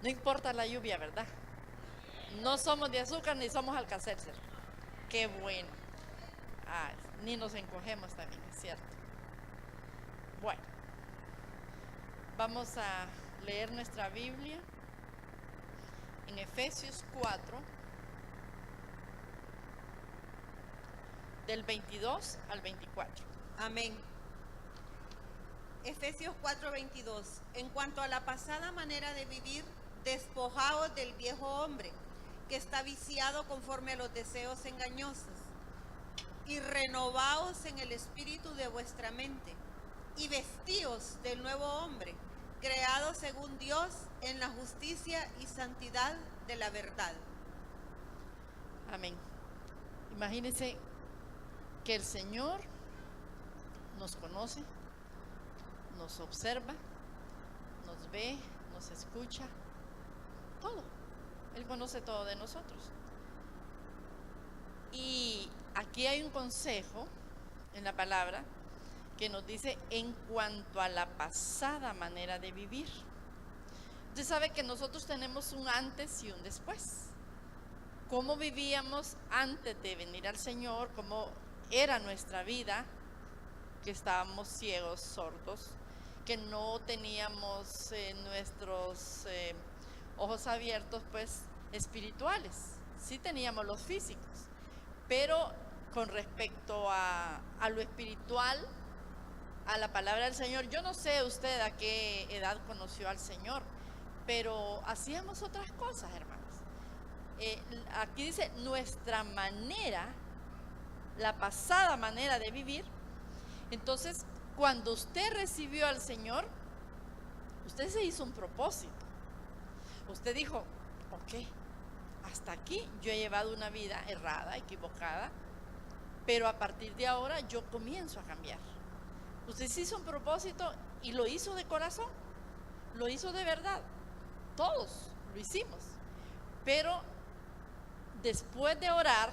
No importa la lluvia, ¿verdad? No somos de azúcar ni somos Alka-Seltzer. Qué bueno. Ah, ni nos encogemos también, es cierto. Bueno, vamos a leer nuestra Biblia en Efesios 4, del 22 al 24. Amén. Efesios 4:22. En cuanto a la pasada manera de vivir, despojaos del viejo hombre, que está viciado conforme a los deseos engañosos, y renovaos en el espíritu de vuestra mente, y vestíos del nuevo hombre, creado según Dios en la justicia y santidad de la verdad. Amén. Imagínense que el Señor nos conoce, nos observa, nos ve, nos escucha, todo. Él conoce todo de nosotros. Y aquí hay un consejo en la palabra que nos dice en cuanto a la pasada manera de vivir. Usted sabe que nosotros tenemos un antes y un después. Cómo vivíamos antes de venir al Señor, cómo era nuestra vida, que estábamos ciegos, sordos, que no teníamos nuestros ojos abiertos, pues espirituales. Sí teníamos los físicos, pero con respecto a lo espiritual, a la palabra del Señor, yo no sé usted a qué edad conoció al Señor, pero hacíamos otras cosas, hermanos. Aquí dice nuestra manera, la pasada manera de vivir. Entonces, cuando usted recibió al Señor, usted se hizo un propósito. Usted dijo, ok, hasta aquí yo he llevado una vida errada, equivocada, pero a partir de ahora yo comienzo a cambiar. Usted se hizo un propósito y lo hizo de corazón, lo hizo de verdad. Todos lo hicimos. Pero después de orar,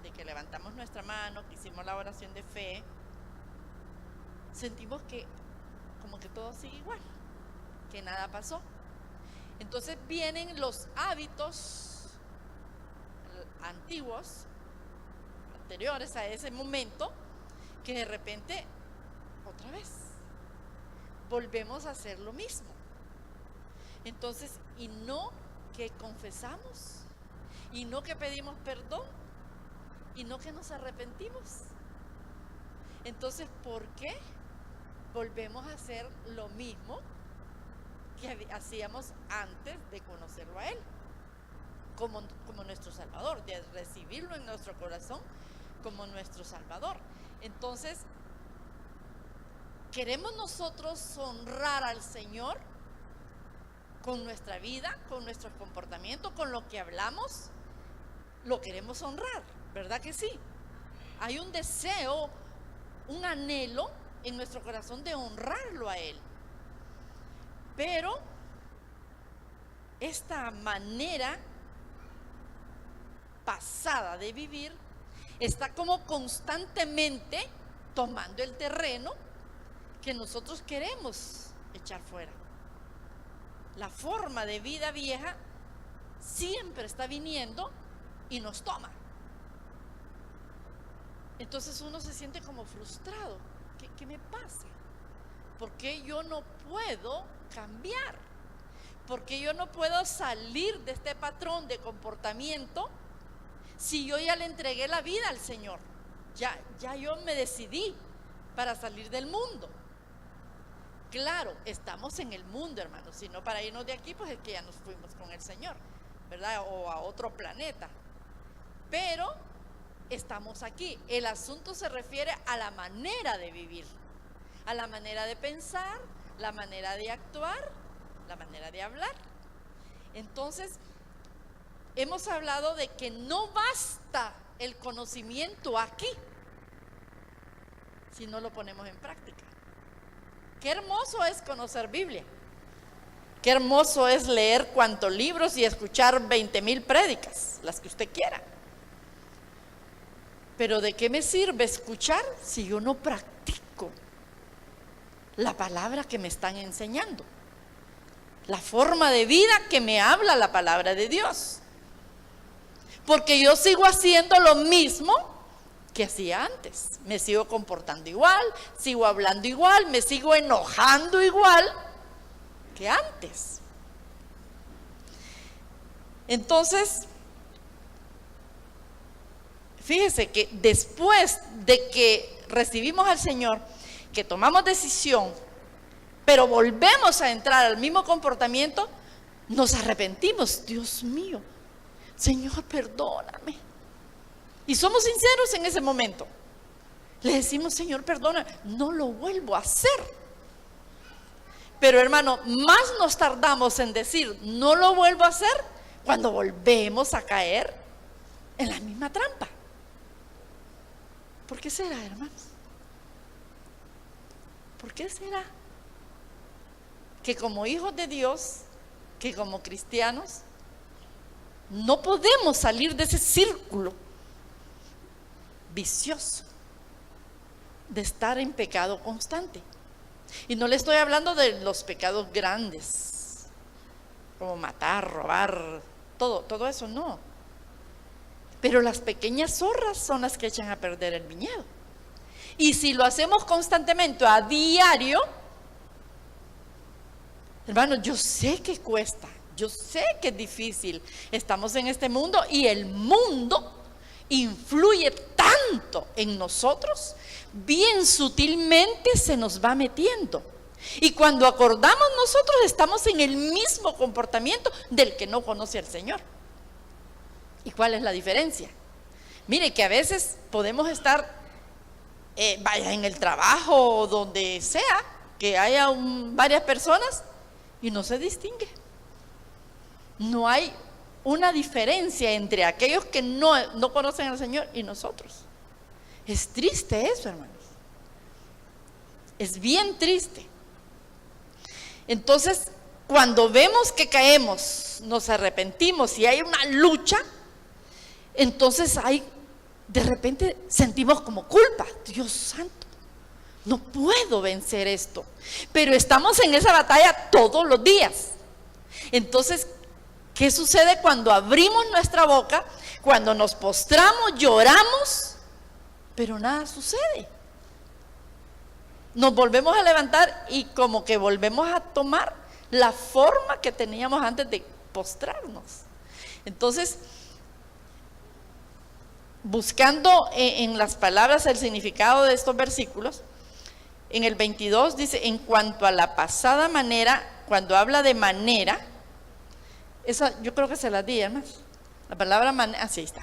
de que levantamos nuestra mano, que hicimos la oración de fe, sentimos que como que todo sigue igual, que nada pasó. Entonces vienen los hábitos antiguos, anteriores a ese momento, que de repente, otra vez, volvemos a hacer lo mismo. Entonces, y no que confesamos, y no que pedimos perdón, y no que nos arrepentimos. Entonces, ¿por qué volvemos a hacer lo mismo que hacíamos antes de conocerlo a Él como nuestro Salvador, de recibirlo en nuestro corazón como nuestro Salvador? Entonces, ¿queremos nosotros honrar al Señor con nuestra vida, con nuestros comportamientos, con lo que hablamos? Lo queremos honrar, ¿verdad que sí? Hay un deseo, un anhelo en nuestro corazón de honrarlo a Él. Pero esta manera pasada de vivir está como constantemente tomando el terreno que nosotros queremos echar fuera. La forma de vida vieja siempre está viniendo y nos toma. Entonces uno se siente como frustrado. ¿Qué me pasa? ¿Por qué yo no puedo cambiar? ¿Por qué yo no puedo salir de este patrón de comportamiento si yo ya le entregué la vida al Señor? Ya yo me decidí para salir del mundo. Claro, estamos en el mundo, hermanos. Si no, para irnos de aquí, pues es que ya nos fuimos con el Señor, ¿verdad? O a otro planeta. Pero estamos aquí. El asunto se refiere a la manera de vivir, a la manera de pensar, la manera de actuar, la manera de hablar. Entonces, hemos hablado de que no basta el conocimiento aquí si no lo ponemos en práctica. Qué hermoso es conocer Biblia. Qué hermoso es leer cuantos libros y escuchar 20,000 prédicas, las que usted quiera. Pero ¿de qué me sirve escuchar si yo no practico la palabra que me están enseñando? la forma de vida que me habla la palabra de Dios. Porque yo sigo haciendo lo mismo que hacía antes. Me sigo comportando igual, sigo hablando igual, me sigo enojando igual que antes. Entonces, fíjese que después de que recibimos al Señor, que tomamos decisión, pero volvemos a entrar al mismo comportamiento, nos arrepentimos. Dios mío, Señor, perdóname. Y somos sinceros en ese momento. Le decimos, Señor, perdóname, no lo vuelvo a hacer. Pero hermano, más nos tardamos en decir, no lo vuelvo a hacer, cuando volvemos a caer en la misma trampa. ¿Por qué será, hermanos? ¿Por qué será que como hijos de Dios, que como cristianos, no podemos salir de ese círculo vicioso de estar en pecado constante? Y no le estoy hablando de los pecados grandes, como matar, robar, todo eso no. Pero las pequeñas zorras son las que echan a perder el viñedo. Y si lo hacemos constantemente, a diario, hermano, yo sé que cuesta, yo sé que es difícil. Estamos en este mundo y el mundo influye tanto en nosotros, bien sutilmente se nos va metiendo. Y cuando acordamos, nosotros estamos en el mismo comportamiento del que no conoce al Señor. ¿Y cuál es la diferencia? Mire que a veces podemos estar, vaya en el trabajo o donde sea, que haya varias personas y no se distingue. No hay una diferencia entre aquellos que no conocen al Señor y nosotros. Es triste eso, hermanos. Es bien triste. Entonces, cuando vemos que caemos, nos arrepentimos y hay una lucha, entonces de repente sentimos como culpa. Dios santo, no puedo vencer esto. Pero estamos en esa batalla todos los días. Entonces, ¿qué sucede cuando abrimos nuestra boca? Cuando nos postramos, lloramos, pero nada sucede. Nos volvemos a levantar y como que volvemos a tomar la forma que teníamos antes de postrarnos. Entonces, buscando en las palabras el significado de estos versículos, en el 22 dice, en cuanto a la pasada manera, cuando habla de manera, esa yo creo que se la di, hermanos. La palabra manera, así está.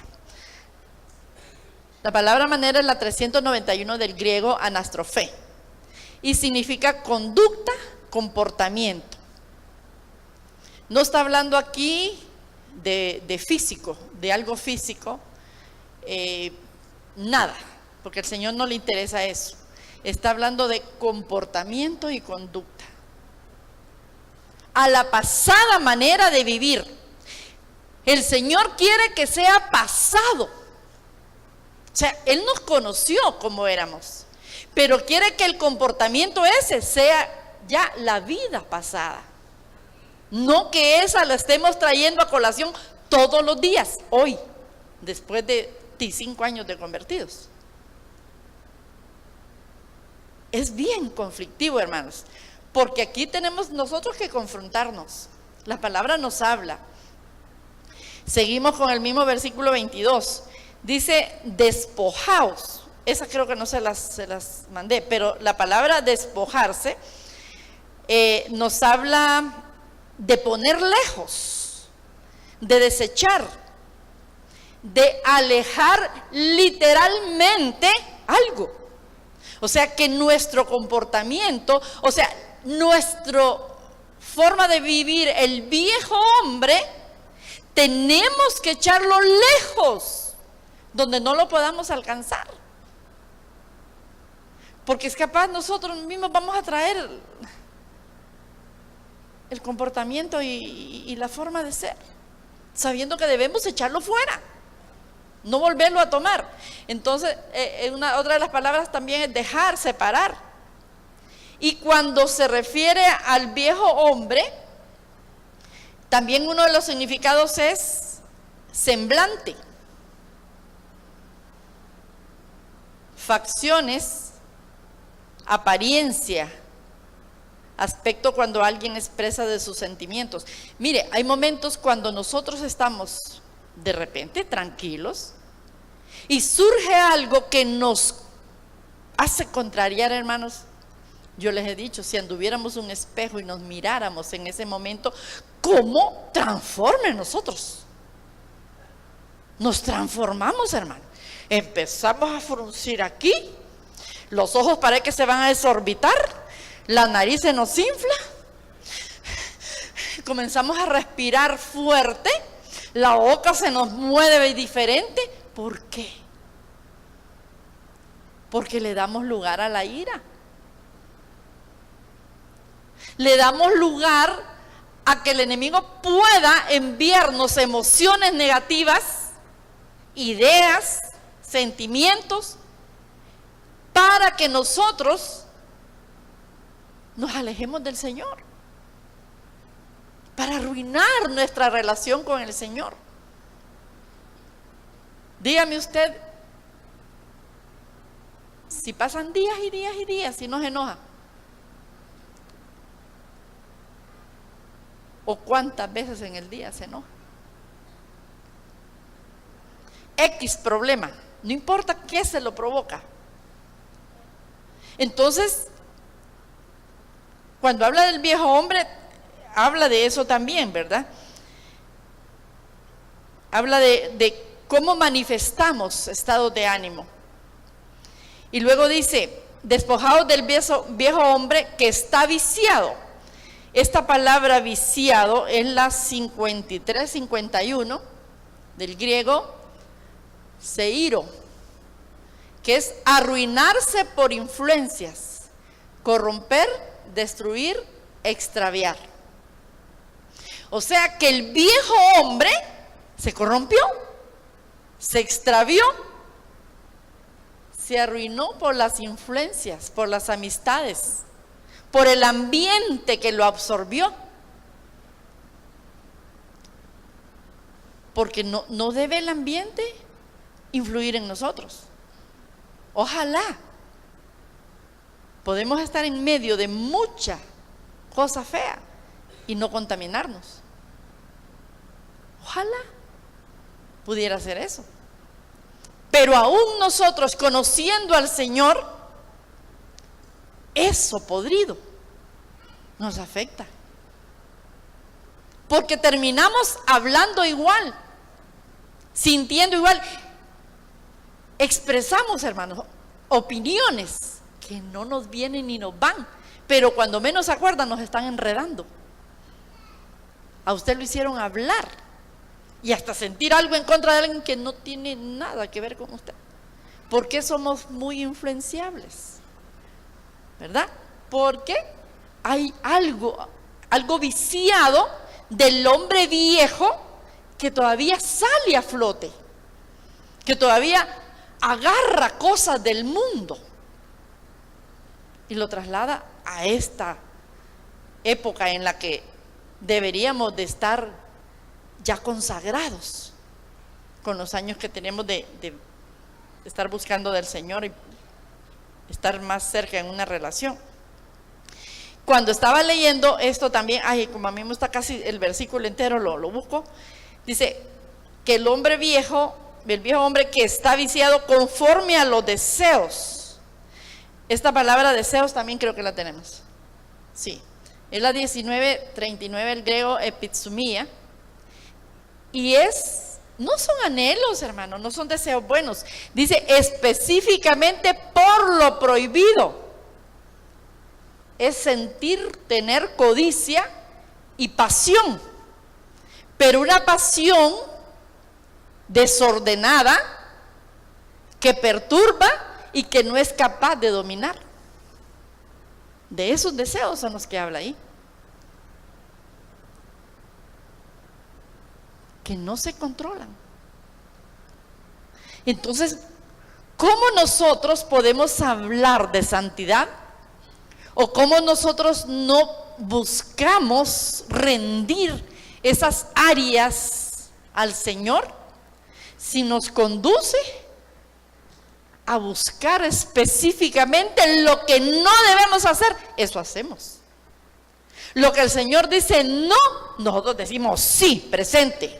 La palabra manera es la 391 del griego anastrofé y significa conducta, comportamiento. No está hablando aquí de físico, de algo físico, nada, porque al Señor no le interesa eso. Está hablando de comportamiento y conducta. A la pasada manera de vivir. El Señor quiere que sea pasado. O sea, Él nos conoció como éramos, pero quiere que el comportamiento ese sea ya la vida pasada. No que esa la estemos trayendo a colación todos los días, hoy, después de 25 años de convertidos. Es bien conflictivo, hermanos, porque aquí tenemos nosotros que confrontarnos. La palabra nos habla. Seguimos con el mismo versículo 22. Dice, despojaos. Esa creo que no se las mandé, pero la palabra despojarse nos habla de poner lejos, de desechar, de alejar literalmente algo. O sea que nuestro comportamiento, o sea, nuestra forma de vivir, el viejo hombre, tenemos que echarlo lejos, donde no lo podamos alcanzar. Porque es capaz nosotros mismos vamos a traer el comportamiento y la forma de ser, sabiendo que debemos echarlo fuera, no volverlo a tomar. Entonces, otra de las palabras también es dejar, separar. Y cuando se refiere al viejo hombre, También uno de los significados es semblante, facciones, apariencia, aspecto cuando alguien expresa de sus sentimientos. Mire, hay momentos cuando nosotros estamos de repente tranquilos y surge algo que nos hace contrariar, hermanos. Yo les he dicho, si anduviéramos un espejo y nos miráramos en ese momento, ¿cómo transforma en nosotros? Nos transformamos, hermano. Empezamos a fruncir aquí, los ojos parece que se van a desorbitar, la nariz se nos infla, comenzamos a respirar fuerte, la boca se nos mueve diferente. ¿Por qué? Porque le damos lugar a la ira. Le damos lugar a que el enemigo pueda enviarnos emociones negativas, ideas, sentimientos, para que nosotros nos alejemos del Señor, para arruinar nuestra relación con el Señor. Dígame usted, si pasan días y días y días y nos enoja, ¿o cuántas veces en el día se enoja? X problema, no importa qué se lo provoca. Entonces, cuando habla del viejo hombre, habla de eso también, ¿verdad? Habla de cómo manifestamos estados de ánimo. Y luego dice, despojados del viejo hombre que está viciado. Esta palabra viciado es la 53-51 del griego seiro, que es arruinarse por influencias, corromper, destruir, extraviar. O sea que el viejo hombre se corrompió, se extravió, se arruinó por las influencias, por las amistades, por el ambiente que lo absorbió. Porque no debe el ambiente influir en nosotros. Ojalá podemos estar en medio de mucha cosa fea y no contaminarnos. Ojalá pudiera ser eso. Pero aún nosotros, conociendo al Señor, eso podrido nos afecta. Porque terminamos hablando igual, sintiendo igual. Expresamos, hermanos, opiniones que no nos vienen ni nos van, pero cuando menos se acuerdan nos están enredando. A usted lo hicieron hablar y hasta sentir algo en contra de alguien que no tiene nada que ver con usted. Porque somos muy influenciables, ¿verdad? Porque hay algo viciado del hombre viejo que todavía sale a flote, que todavía agarra cosas del mundo y lo traslada a esta época en la que deberíamos de estar ya consagrados con los años que tenemos de estar buscando del Señor y estar más cerca en una relación. Cuando estaba leyendo esto también, como a mí me está casi el versículo entero, lo busco, dice que el viejo hombre que está viciado conforme a los deseos. Esta palabra deseos también creo que la tenemos. Sí, es la 19:39 el griego epitsumía. Y no son anhelos, hermano, no son deseos buenos. Dice específicamente por lo prohibido. Es sentir, tener codicia y pasión. Pero una pasión desordenada que perturba y que no es capaz de dominar. De esos deseos son los que habla ahí, que no se controlan. Entonces, ¿cómo nosotros podemos hablar de santidad? ¿O cómo nosotros no buscamos rendir esas áreas al Señor, si nos conduce a buscar específicamente lo que no debemos hacer, eso hacemos. Lo que el Señor dice no, nosotros decimos sí, presente.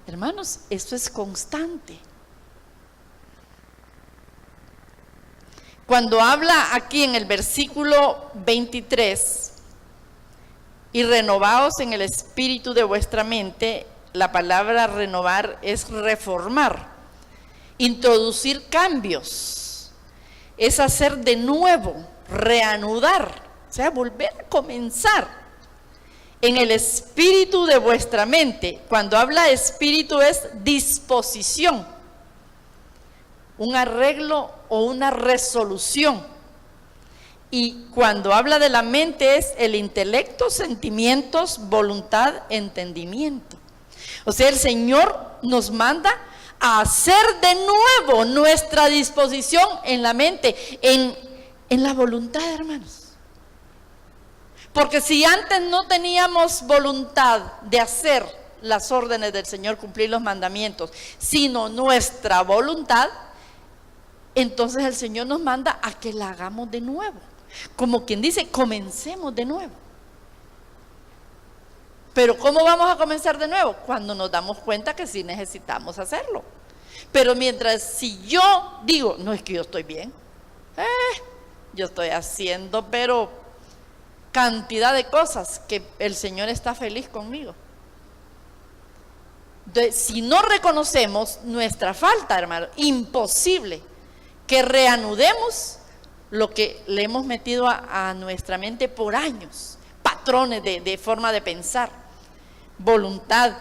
Hermanos, esto es constante. Cuando habla aquí en el versículo 23, y renovaos en el espíritu de vuestra mente, la palabra renovar es reformar, introducir cambios, es hacer de nuevo, reanudar, o sea, volver a comenzar. En el espíritu de vuestra mente, cuando habla espíritu es disposición, un arreglo o una resolución. Y cuando habla de la mente es el intelecto, sentimientos, voluntad, entendimiento. O sea, el Señor nos manda a hacer de nuevo nuestra disposición en la mente, en la voluntad, hermanos. Porque si antes no teníamos voluntad de hacer las órdenes del Señor, cumplir los mandamientos, sino nuestra voluntad, entonces el Señor nos manda a que la hagamos de nuevo. Como quien dice, comencemos de nuevo. Pero ¿cómo vamos a comenzar de nuevo? Cuando nos damos cuenta que sí necesitamos hacerlo. Pero mientras, si yo digo, no, es que yo estoy bien, yo estoy haciendo, pero cantidad de cosas que el Señor está feliz conmigo. Entonces, si no reconocemos nuestra falta, hermano, imposible que reanudemos lo que le hemos metido a nuestra mente por años, patrones de forma de pensar, voluntad,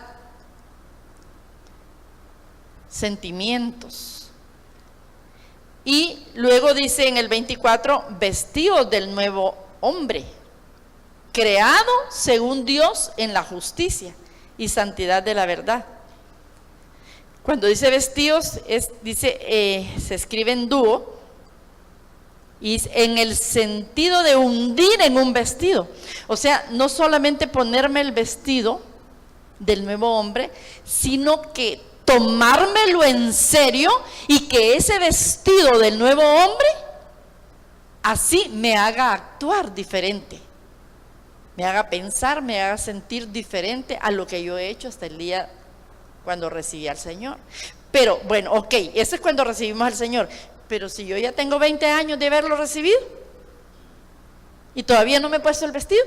sentimientos. Y luego dice en el 24, vestidos del nuevo hombre, creado según Dios en la justicia y santidad de la verdad. Cuando dice vestidos, se escribe en dúo, y en el sentido de hundir en un vestido. O sea, no solamente ponerme el vestido del nuevo hombre, sino que tomármelo en serio y que ese vestido del nuevo hombre así me haga actuar diferente, me haga pensar, me haga sentir diferente a lo que yo he hecho hasta el día cuando recibí al Señor. Pero bueno, ok, ese es cuando recibimos al Señor. Pero si yo ya tengo 20 años de haberlo recibido y todavía no me he puesto el vestido,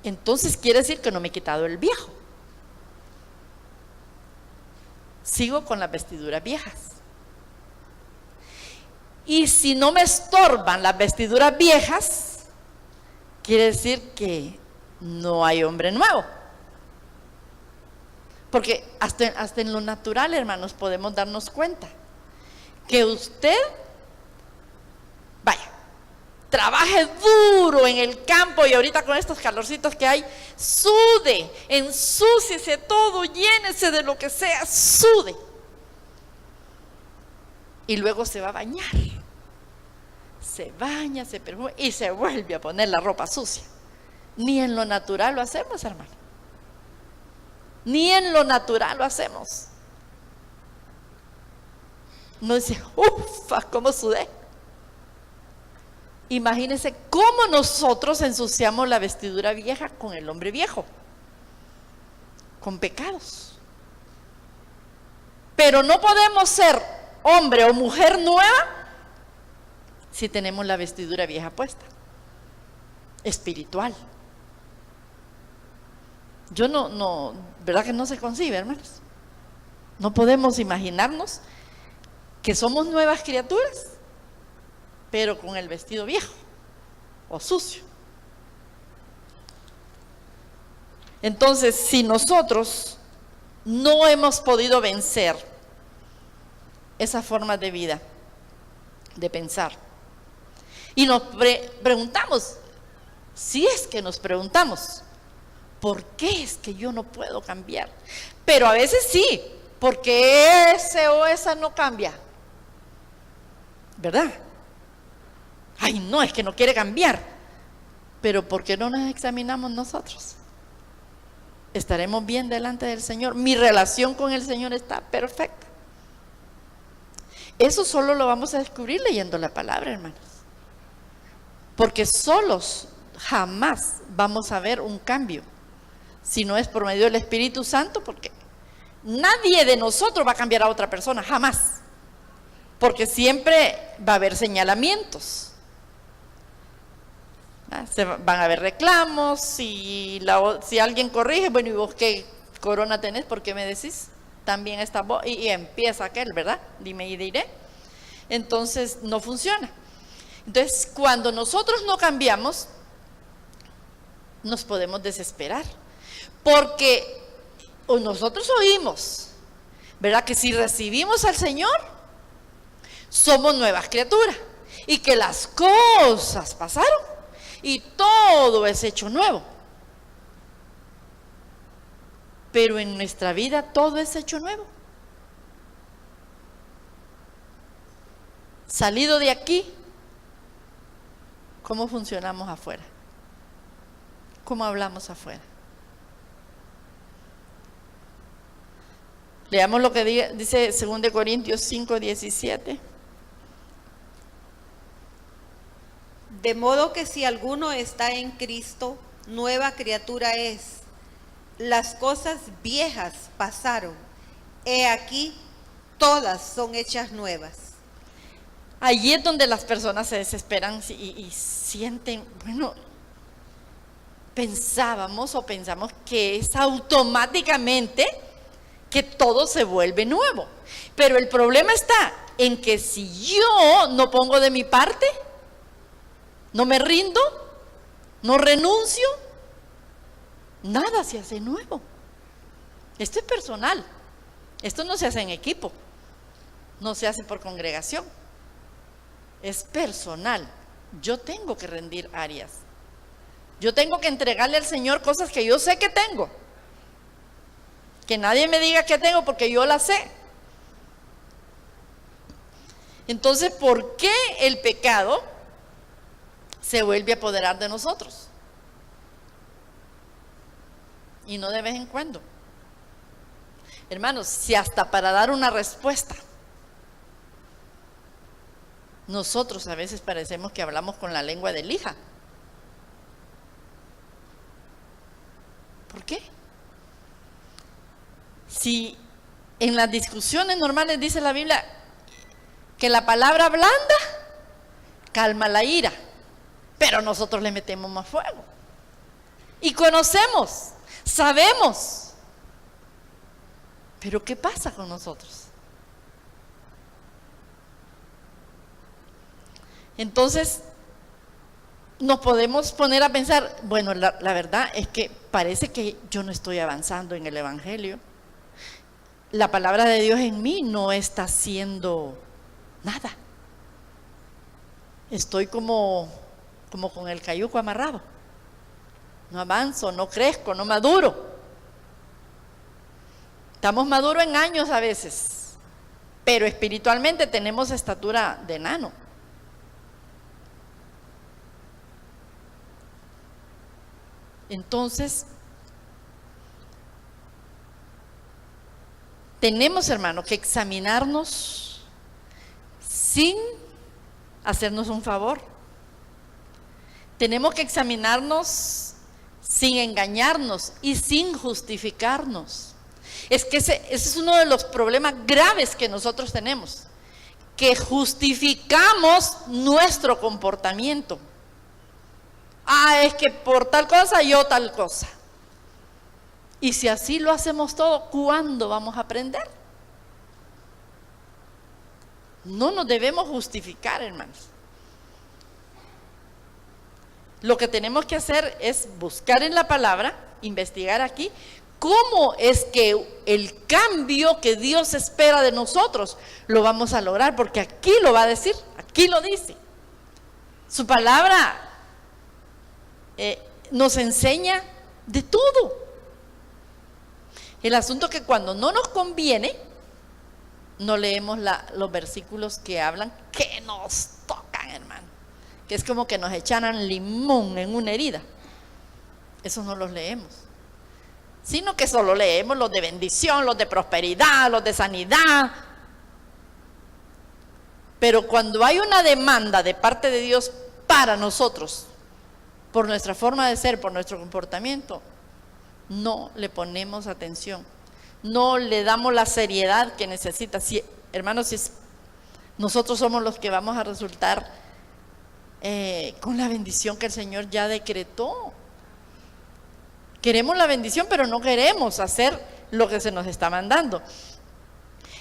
entonces quiere decir que no me he quitado el viejo. Sigo con las vestiduras viejas. Y si no me estorban las vestiduras viejas, quiere decir que no hay hombre nuevo. Porque hasta en lo natural, hermanos, podemos darnos cuenta que usted, vaya, trabaje duro en el campo y ahorita con estos calorcitos que hay, sude, ensúciese todo, llénese de lo que sea, sude. Y luego se va a bañar. Se baña, se perfuma y se vuelve a poner la ropa sucia. Ni en lo natural lo hacemos, hermano. Ni en lo natural lo hacemos. No dice, ufa, cómo sudé. Imagínense cómo nosotros ensuciamos la vestidura vieja con el hombre viejo, con pecados. Pero no podemos ser hombre o mujer nueva si tenemos la vestidura vieja puesta, espiritual. Yo no, ¿verdad que no se concibe, hermanos? No podemos imaginarnos que somos nuevas criaturas, pero con el vestido viejo o sucio. Entonces, si nosotros no hemos podido vencer esa forma de vida, de pensar, y nos preguntamos, si es que nos preguntamos, ¿por qué es que yo no puedo cambiar? Pero a veces sí, porque ese o esa no cambia, ¿verdad? Ay, no, es que no quiere cambiar. Pero ¿por qué no nos examinamos nosotros? ¿Estaremos bien delante del Señor? Mi relación con el Señor está perfecta. Eso solo lo vamos a descubrir leyendo la palabra, hermanos. Porque solos jamás vamos a ver un cambio, si no es por medio del Espíritu Santo, porque nadie de nosotros va a cambiar a otra persona, jamás. Porque siempre va a haber señalamientos. Van a haber reclamos, si alguien corrige, bueno, ¿y vos qué corona tenés? ¿Por qué me decís? También está vos, y empieza aquel, ¿verdad? Dime y diré. Entonces no funciona. Entonces cuando nosotros no cambiamos, nos podemos desesperar, porque nosotros oímos, ¿verdad? Que si recibimos al Señor, somos nuevas criaturas, y que las cosas pasaron, y todo es hecho nuevo. Pero en nuestra vida todo es hecho nuevo. Salido de aquí, ¿cómo funcionamos afuera? ¿Cómo hablamos afuera? Leamos lo que dice 2 Corintios 5:17. De modo que si alguno está en Cristo, nueva criatura es. Las cosas viejas pasaron. He aquí, todas son hechas nuevas. Allí es donde las personas se desesperan y sienten, bueno, pensamos que es automáticamente que todo se vuelve nuevo. Pero el problema está en que si yo no pongo de mi parte, no me rindo, no renuncio, nada se hace nuevo. Esto es personal. Esto no se hace en equipo. No se hace por congregación. Es personal. Yo tengo que rendir áreas. Yo tengo que entregarle al Señor cosas que yo sé que tengo. Que nadie me diga que tengo porque yo las sé. Entonces, ¿por qué el pecado se vuelve a apoderar de nosotros? Y no de vez en cuando. Hermanos, si hasta para dar una respuesta nosotros a veces parecemos que hablamos con la lengua de lija. ¿Por qué? Si en las discusiones normales dice la Biblia que la palabra blanda calma la ira, pero nosotros le metemos más fuego. Y conocemos, sabemos. Pero ¿qué pasa con nosotros? Entonces, nos podemos poner a pensar, bueno, la verdad es que parece que yo no estoy avanzando en el Evangelio. La palabra de Dios en mí no está haciendo nada. Estoy como con el cayuco amarrado. No avanzo, no crezco, no maduro. Estamos maduros en años a veces, pero espiritualmente tenemos estatura de enano. Entonces, tenemos, hermano, que examinarnos sin hacernos un favor. Tenemos que examinarnos sin engañarnos y sin justificarnos. Es que ese es uno de los problemas graves que nosotros tenemos, que justificamos nuestro comportamiento. Es que por tal cosa yo tal cosa. Y si así lo hacemos todo, ¿cuándo vamos a aprender? No nos debemos justificar, hermanos. Lo que tenemos que hacer es buscar en la palabra, investigar aquí, cómo es que el cambio que Dios espera de nosotros lo vamos a lograr, porque aquí lo va a decir, aquí lo dice. Su palabra nos enseña de todo. El asunto es que cuando no nos conviene, no leemos los versículos que hablan, que nos tocan, hermano, que es como que nos echaran limón en una herida. Esos no los leemos, sino que solo leemos los de bendición, los de prosperidad, los de sanidad. Pero cuando hay una demanda de parte de Dios para nosotros, por nuestra forma de ser, por nuestro comportamiento, no le ponemos atención, no le damos la seriedad que necesita. Si, hermanos, si nosotros somos los que vamos a resultar con la bendición que el Señor ya decretó. Queremos la bendición, pero no queremos hacer lo que se nos está mandando.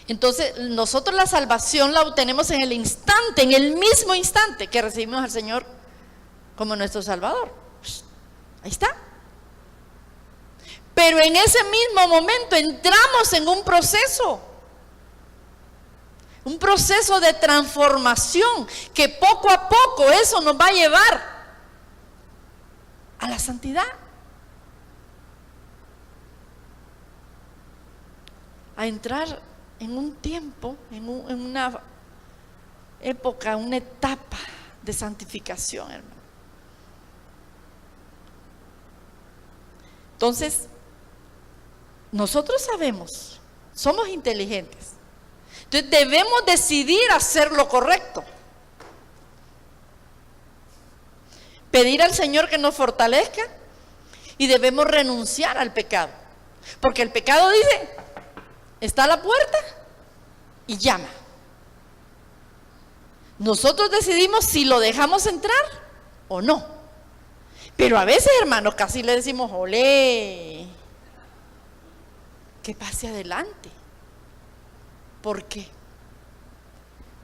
Entonces, nosotros la salvación la obtenemos en el instante, en el mismo instante que recibimos al Señor como nuestro Salvador. Ahí está. Pero en ese mismo momento entramos en un proceso de transformación, que poco a poco eso nos va a llevar a la santidad, a entrar en un tiempo, en una época, una etapa de santificación, hermano. Entonces, nosotros sabemos, somos inteligentes, entonces debemos decidir hacer lo correcto, pedir al Señor que nos fortalezca, y debemos renunciar al pecado, porque el pecado dice, está a la puerta y llama. Nosotros decidimos si lo dejamos entrar o no. Pero a veces, hermanos, casi le decimos, olé, que pase adelante. ¿Por qué?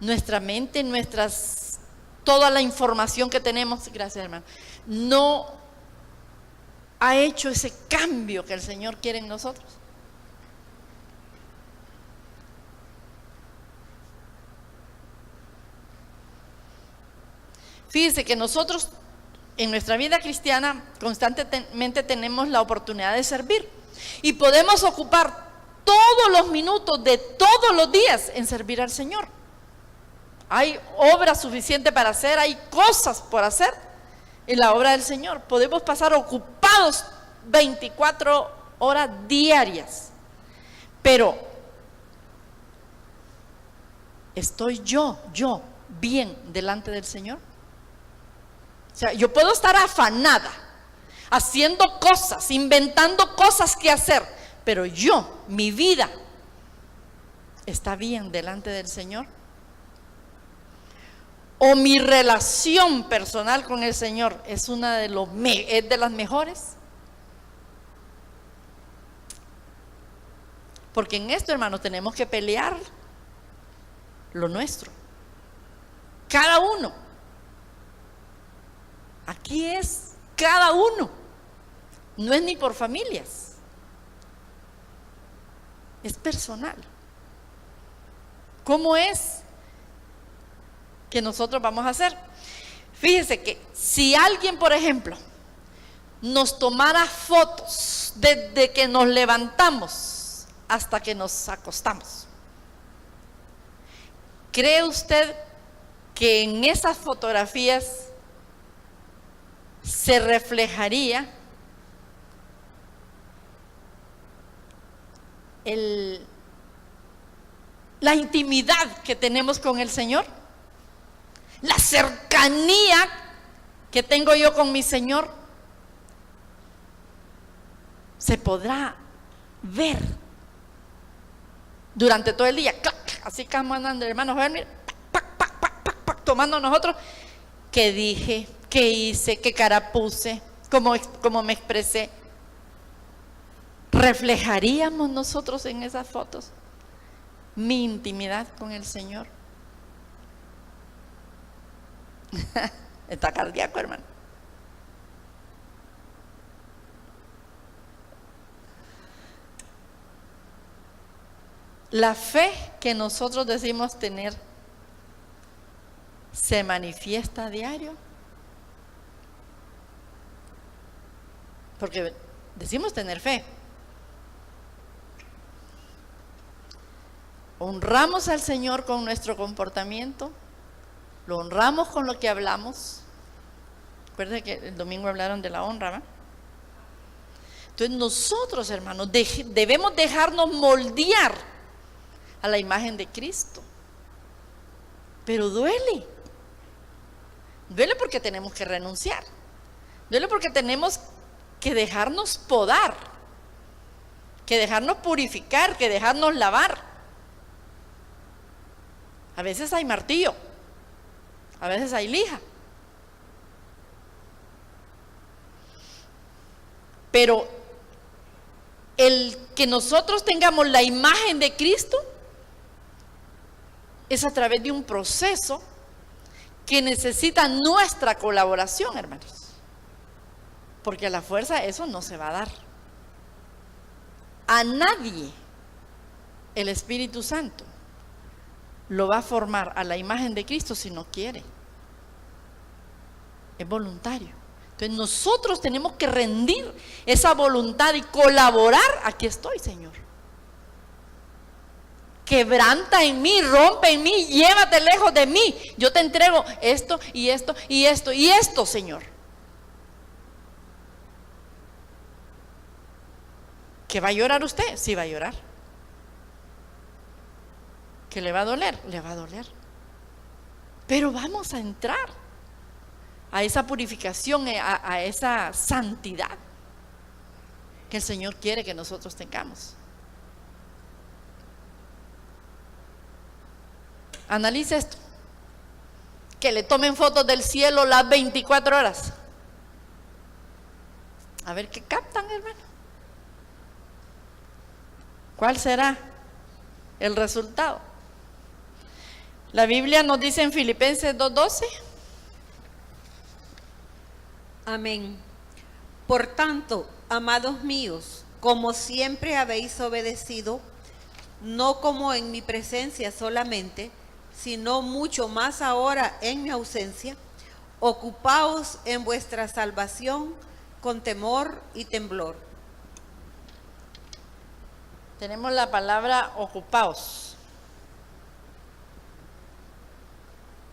Nuestra mente, toda la información que tenemos, gracias, hermano, no ha hecho ese cambio que el Señor quiere en nosotros. Fíjense que nosotros en nuestra vida cristiana constantemente tenemos la oportunidad de servir y podemos ocupar todos los minutos de todos los días en servir al Señor. Hay obra suficiente para hacer, hay cosas por hacer en la obra del Señor. Podemos pasar ocupados 24 horas diarias, pero ¿estoy yo bien delante del Señor? O sea, yo puedo estar afanada, haciendo cosas, inventando cosas que hacer, pero mi vida, ¿está bien delante del Señor? ¿O mi relación personal con el Señor es es de las mejores? Porque en esto, hermanos, tenemos que pelear lo nuestro, cada uno. Aquí es cada uno, no es ni por familias, es personal. ¿Cómo es que nosotros vamos a hacer? Fíjense que si alguien, por ejemplo, nos tomara fotos desde que nos levantamos hasta que nos acostamos, ¿cree usted que en esas fotografías se reflejaría la intimidad que tenemos con el Señor? La cercanía que tengo yo con mi Señor se podrá ver durante todo el día. Así como andan, hermanos, tomando nosotros. ¿Qué dije? ¿Qué hice? ¿Qué cara puse? ¿Cómo me expresé? ¿Reflejaríamos nosotros en esas fotos mi intimidad con el Señor? Está cardíaco, hermano. La fe que nosotros decimos tener se manifiesta a diario. Porque decimos tener fe. Honramos al Señor con nuestro comportamiento, lo honramos con lo que hablamos, Recuerden que el domingo hablaron de la honra, ¿va? Entonces nosotros, hermanos, debemos dejarnos moldear a la imagen de Cristo. Pero duele. Duele porque tenemos que renunciar. Duele porque tenemos que dejarnos podar, que dejarnos purificar, que dejarnos lavar. A veces hay martillo, a veces hay lija. Pero el que nosotros tengamos la imagen de Cristo es a través de un proceso que necesita nuestra colaboración, hermanos. Porque a la fuerza eso no se va a dar. A nadie el Espíritu Santo lo va a formar a la imagen de Cristo si no quiere. Es voluntario. Entonces nosotros tenemos que rendir esa voluntad y colaborar. Aquí estoy, Señor. Quebranta en mí, rompe en mí, llévate lejos de mí. Yo te entrego esto y esto y esto y esto, Señor. ¿Que va a llorar usted? Sí, va a llorar. ¿Que le va a doler? Le va a doler. Pero vamos a entrar a esa purificación, a esa santidad que el Señor quiere que nosotros tengamos. Analice esto. Que le tomen fotos del cielo las 24 horas. A ver qué captan, hermano. ¿Cuál será el resultado? La Biblia nos dice en Filipenses 2:12. Amén. Por tanto, amados míos, como siempre habéis obedecido, no como en mi presencia solamente, sino mucho más ahora en mi ausencia, ocupaos en vuestra salvación con temor y temblor. Tenemos la palabra ocupaos.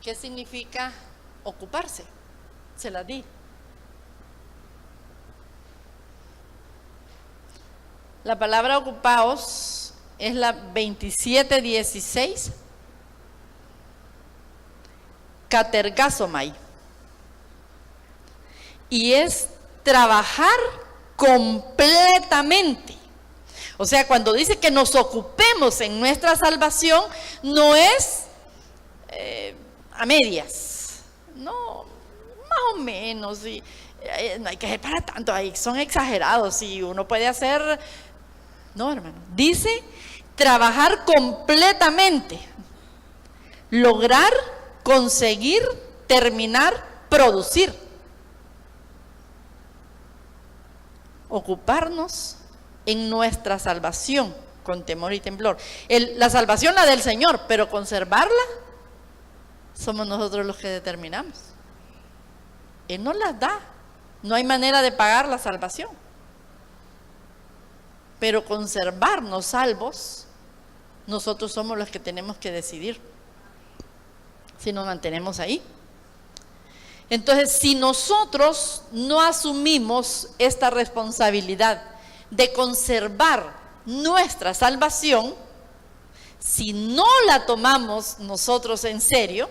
¿Qué significa ocuparse? Se la di. La palabra ocupaos es la 27:16. Katergazomai. Y es trabajar completamente. O sea, cuando dice que nos ocupemos en nuestra salvación, no es a medias. No, más o menos. Y, no hay que ser para tanto, ahí son exagerados. Y uno puede hacer. No, hermano. Dice trabajar completamente. Lograr, conseguir, terminar, producir. Ocuparnos en nuestra salvación con temor y temblor. La salvación la del Señor, pero conservarla somos nosotros los que determinamos. Él nos las da. No hay manera de pagar la salvación. Pero conservarnos salvos, nosotros somos los que tenemos que decidir si nos mantenemos ahí. Entonces, si nosotros no asumimos esta responsabilidad de conservar nuestra salvación, si no la tomamos nosotros en serio,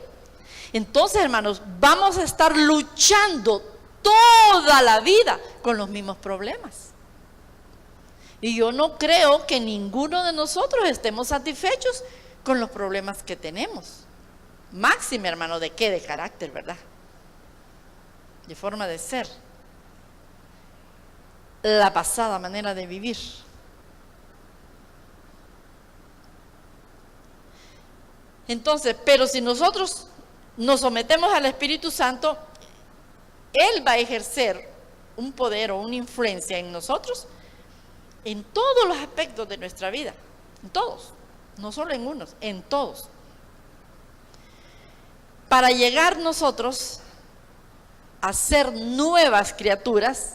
entonces, hermanos, vamos a estar luchando toda la vida con los mismos problemas. Y yo no creo que ninguno de nosotros estemos satisfechos con los problemas que tenemos. Máxime, hermano, ¿de qué? De carácter, ¿verdad? De forma de ser. La pasada manera de vivir. Entonces, pero si nosotros nos sometemos al Espíritu Santo, Él va a ejercer un poder o una influencia en nosotros en todos los aspectos de nuestra vida, en todos, no solo en unos, en todos. Para llegar nosotros a ser nuevas criaturas,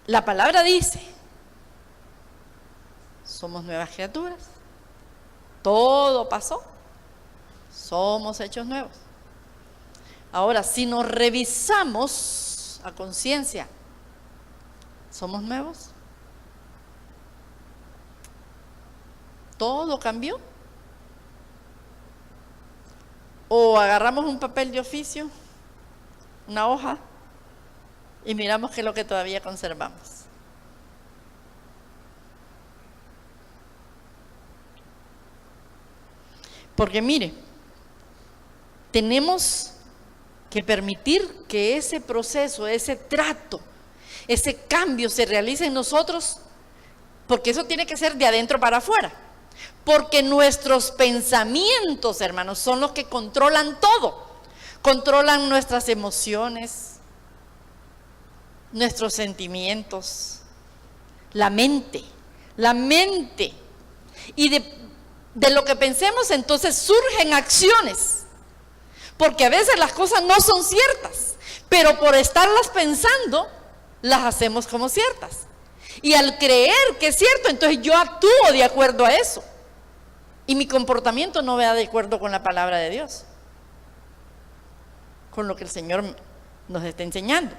la palabra dice, somos nuevas criaturas, todo pasó, somos hechos nuevos. Ahora, si nos revisamos a conciencia, ¿somos nuevos? ¿Todo cambió? ¿O agarramos un papel de oficio, una hoja, y miramos qué es lo que todavía conservamos? Porque mire, tenemos que permitir que ese proceso, ese trato, ese cambio se realice en nosotros, porque eso tiene que ser de adentro para afuera. Porque nuestros pensamientos, hermanos, son los que controlan todo. Controlan nuestras emociones, nuestros sentimientos, la mente. Y de lo que pensemos, entonces surgen acciones. Porque a veces las cosas no son ciertas, pero por estarlas pensando, las hacemos como ciertas. Y al creer que es cierto, entonces yo actúo de acuerdo a eso. Y mi comportamiento no va de acuerdo con la palabra de Dios, con lo que el Señor nos está enseñando.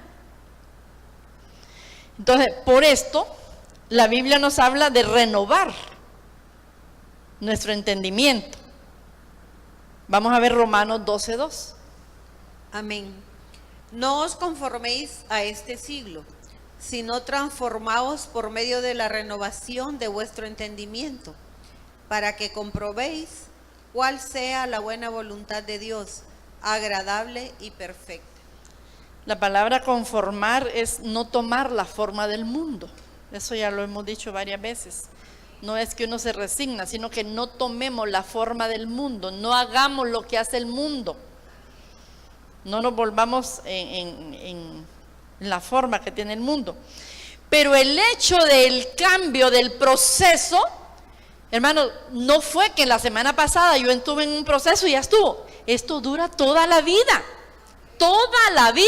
Entonces, por esto, la Biblia nos habla de renovar nuestro entendimiento. Vamos a ver Romanos 12:2. Amén. No os conforméis a este siglo, sino transformaos por medio de la renovación de vuestro entendimiento, para que comprobéis cuál sea la buena voluntad de Dios, agradable y perfecta. La palabra conformar es no tomar la forma del mundo. Eso ya lo hemos dicho varias veces. No es que uno se resigna, sino que no tomemos la forma del mundo, no hagamos lo que hace el mundo. No nos volvamos en la forma que tiene el mundo. Pero el hecho del cambio, del proceso, hermano, no fue que la semana pasada yo estuve en un proceso y ya estuvo. Esto dura toda la vida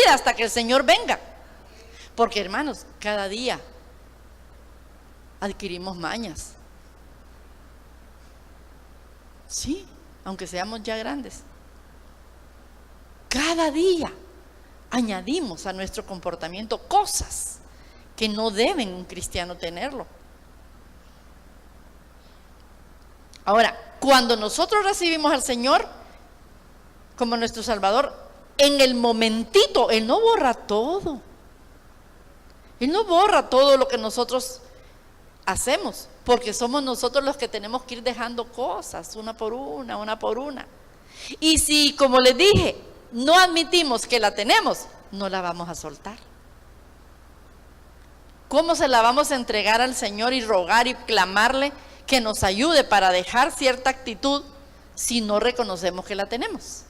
hasta que el Señor venga. Porque, hermanos, cada día adquirimos mañas. Sí, aunque seamos ya grandes. Cada día añadimos a nuestro comportamiento cosas que no deben un cristiano tenerlo. Ahora, cuando nosotros recibimos al Señor como nuestro Salvador, en el momentito, Él no borra todo. Él no borra todo lo que nosotros hacemos, porque somos nosotros los que tenemos que ir dejando cosas, una por una. Y si, como les dije, no admitimos que la tenemos, no la vamos a soltar. ¿Cómo se la vamos a entregar al Señor y rogar y clamarle que nos ayude para dejar cierta actitud si no reconocemos que la tenemos?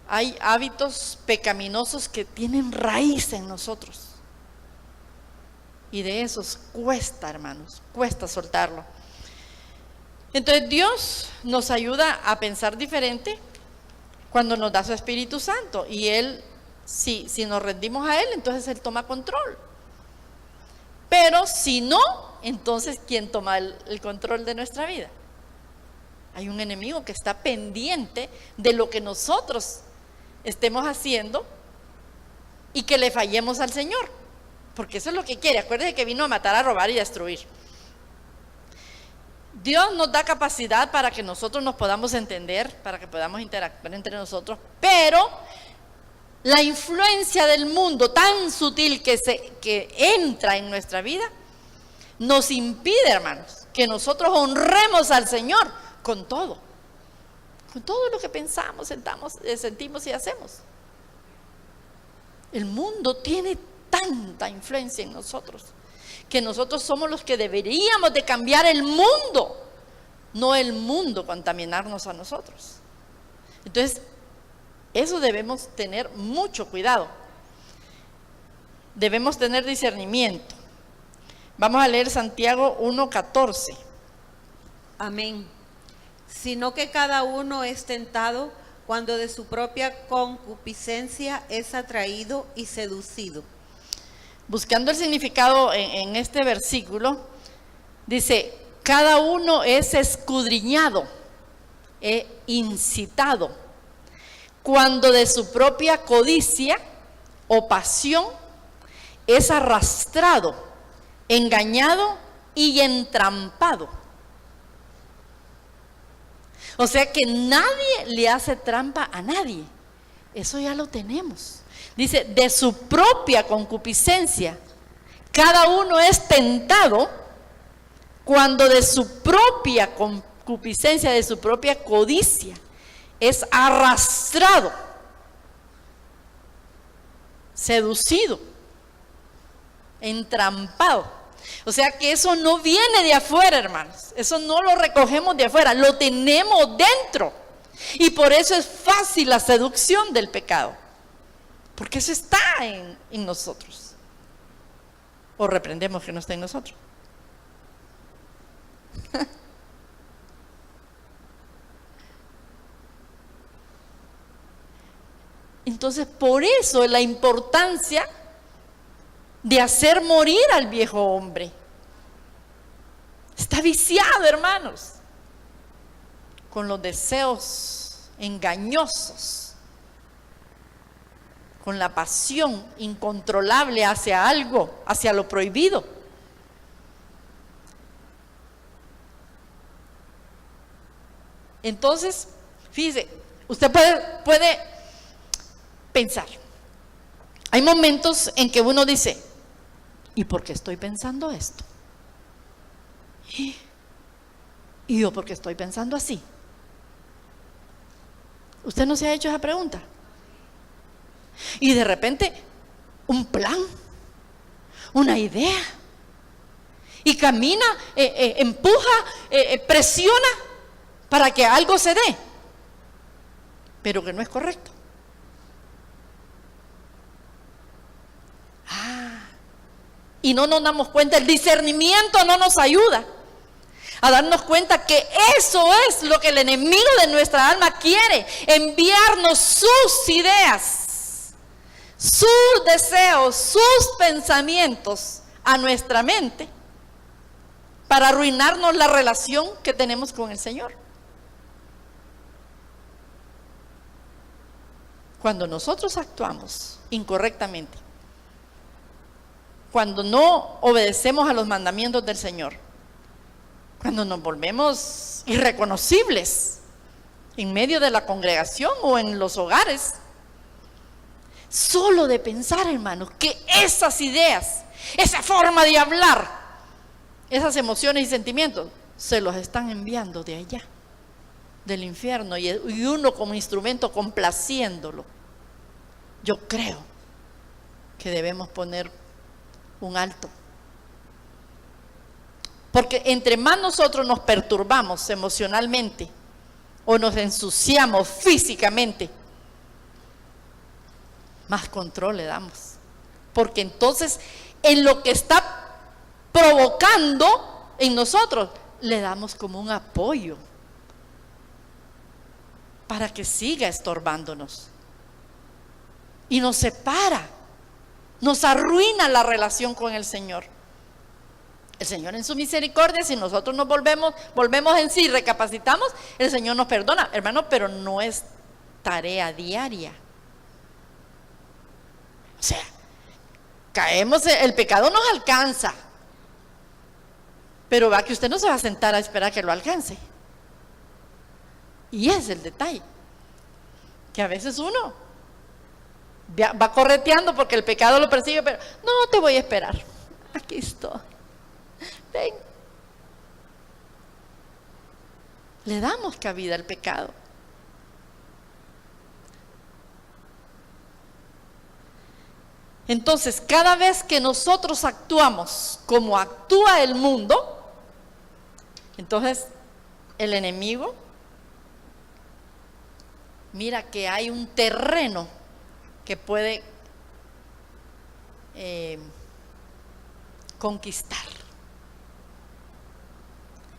Hay hábitos pecaminosos que tienen raíz en nosotros. Y de esos cuesta, hermanos, cuesta soltarlo. Entonces Dios nos ayuda a pensar diferente cuando nos da su Espíritu Santo. Y Él, si nos rendimos a Él, entonces Él toma control. Pero si no, entonces ¿quién toma el control de nuestra vida? Hay un enemigo que está pendiente de lo que nosotros estemos haciendo y que le fallemos al Señor, porque eso es lo que quiere. Acuérdense que vino a matar, a robar y a destruir. Dios nos da capacidad para que nosotros nos podamos entender, para que podamos interactuar entre nosotros, pero la influencia del mundo tan sutil que entra en nuestra vida nos impide, hermanos, que nosotros honremos al Señor con todo lo que pensamos, sentimos y hacemos. El mundo tiene tanta influencia en nosotros que nosotros somos los que deberíamos de cambiar el mundo, no el mundo contaminarnos a nosotros. Entonces, eso debemos tener mucho cuidado. Debemos tener discernimiento. Vamos a leer Santiago 1:14. Amén. Sino que cada uno es tentado cuando de su propia concupiscencia es atraído y seducido. Buscando el significado en este versículo, dice, cada uno es escudriñado incitado, cuando de su propia codicia o pasión es arrastrado, engañado y entrampado. O sea que nadie le hace trampa a nadie. Eso ya lo tenemos. Dice, de su propia concupiscencia, cada uno es tentado cuando de su propia concupiscencia, de su propia codicia, es arrastrado, seducido, entrampado. O sea que eso no viene de afuera, hermanos. Eso no lo recogemos de afuera, lo tenemos dentro. Y por eso es fácil la seducción del pecado, porque eso está en nosotros. O reprendemos que no está en nosotros. Entonces, por eso es la importancia de hacer morir al viejo hombre. Está viciado, hermanos, con los deseos engañosos, con la pasión incontrolable hacia algo, hacia lo prohibido. Entonces, fíjese, usted puede pensar. Hay momentos en que uno dice, ¿y por qué estoy pensando esto? ¿Y yo por qué estoy pensando así? ¿Usted no se ha hecho esa pregunta? Y de repente, un plan, una idea, y camina, empuja, presiona para que algo se dé, pero que no es correcto. Y no nos damos cuenta, el discernimiento no nos ayuda a darnos cuenta que eso es lo que el enemigo de nuestra alma quiere, enviarnos sus ideas, sus deseos, sus pensamientos a nuestra mente para arruinarnos la relación que tenemos con el Señor. Cuando nosotros actuamos incorrectamente, cuando no obedecemos a los mandamientos del Señor, cuando nos volvemos irreconocibles en medio de la congregación o en los hogares, solo de pensar, hermanos, que esas ideas, esa forma de hablar, esas emociones y sentimientos, se los están enviando de allá, del infierno, y uno como instrumento complaciéndolo. Yo creo que debemos poner un alto, porque entre más nosotros nos perturbamos emocionalmente o nos ensuciamos físicamente, más control le damos, porque entonces en lo que está provocando en nosotros le damos como un apoyo para que siga estorbándonos y nos separa, nos arruina la relación con el Señor. El Señor en su misericordia, si nosotros nos volvemos en sí, recapacitamos, el Señor nos perdona, hermano, pero no es tarea diaria. O sea, caemos, el pecado nos alcanza, pero va que usted no se va a sentar a esperar que lo alcance. Y es el detalle, que a veces uno va correteando porque el pecado lo persigue, pero no te voy a esperar, aquí estoy, ven. Le damos cabida al pecado. Entonces, cada vez que nosotros actuamos como actúa el mundo, entonces el enemigo mira que hay un terreno que puede conquistar,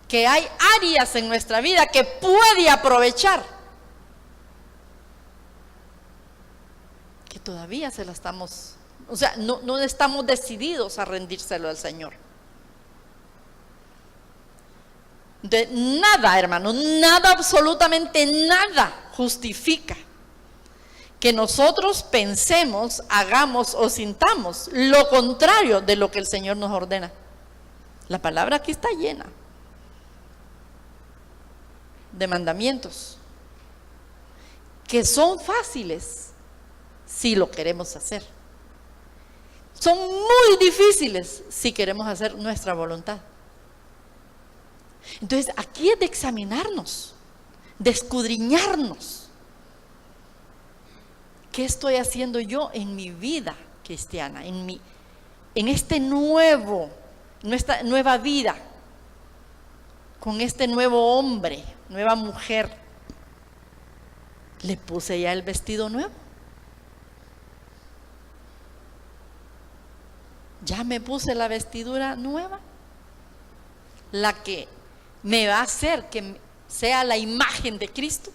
que hay áreas en nuestra vida que puede aprovechar, que todavía se la estamos, o sea, no estamos decididos a rendírselo al Señor. De nada, hermano, nada, absolutamente nada justifica que nosotros pensemos, hagamos o sintamos lo contrario de lo que el Señor nos ordena. La palabra aquí está llena de mandamientos que son fáciles si lo queremos hacer. Son muy difíciles si queremos hacer nuestra voluntad. Entonces aquí es de examinarnos, de escudriñarnos. ¿Qué estoy haciendo yo en mi vida cristiana? En esta nueva vida, con este nuevo hombre, nueva mujer. ¿Le puse ya el vestido nuevo? ¿Ya me puse la vestidura nueva? La que me va a hacer que sea la imagen de Cristo.